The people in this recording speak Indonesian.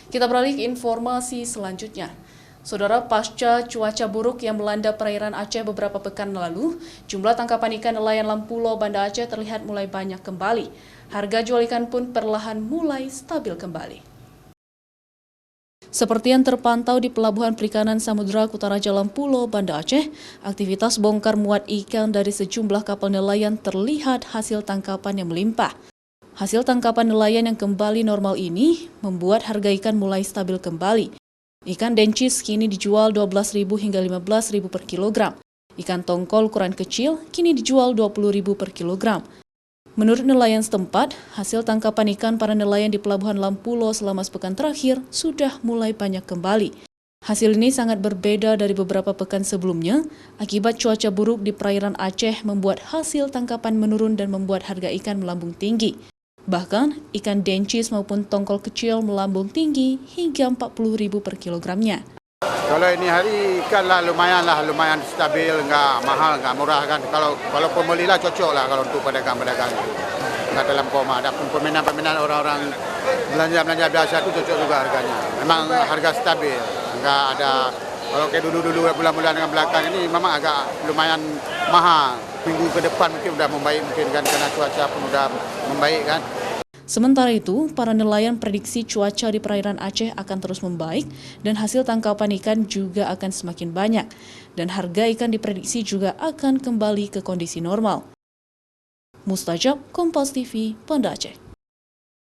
Kita beralih ke informasi selanjutnya. Saudara, pasca cuaca buruk yang melanda perairan Aceh beberapa pekan lalu, jumlah tangkapan ikan nelayan Lampulo, Banda Aceh terlihat mulai banyak kembali. Harga jual ikan pun perlahan mulai stabil kembali. Seperti yang terpantau di Pelabuhan Perikanan Samudra Kutaraja Lampulo, Banda Aceh, aktivitas bongkar muat ikan dari sejumlah kapal nelayan terlihat hasil tangkapan yang melimpah. Hasil tangkapan nelayan yang kembali normal ini membuat harga ikan mulai stabil kembali. Ikan dencis kini dijual 12.000 hingga 15.000 per kilogram. Ikan tongkol ukuran kecil kini dijual 20.000 per kilogram. Menurut nelayan setempat, hasil tangkapan ikan para nelayan di Pelabuhan Lampulo selama sepekan terakhir sudah mulai banyak kembali. Hasil ini sangat berbeda dari beberapa pekan sebelumnya, akibat cuaca buruk di perairan Aceh membuat hasil tangkapan menurun dan membuat harga ikan melambung tinggi. Bahkan, ikan dencis maupun tongkol kecil melambung tinggi hingga 40.000 per kilogramnya. Kalau ini hari ikan lah lumayan stabil, nggak mahal, nggak murah kan. Kalau pembeli lah cocok lah kalau untuk pedagang-pedagang itu. Nggak dalam koma, ada peminat orang-orang belanja biasa itu cocok juga harganya. Memang harga stabil, nggak ada, kalau kayak dulu bulan-bulan yang belakang ini memang agak lumayan mahal. Minggu ke depan mungkin udah membaik mungkin kan, karena cuaca pun udah membaik kan. Sementara itu, para nelayan prediksi cuaca di perairan Aceh akan terus membaik dan hasil tangkapan ikan juga akan semakin banyak. Dan harga ikan diprediksi juga akan kembali ke kondisi normal. Mustajab, Kompas TV, Banda Aceh.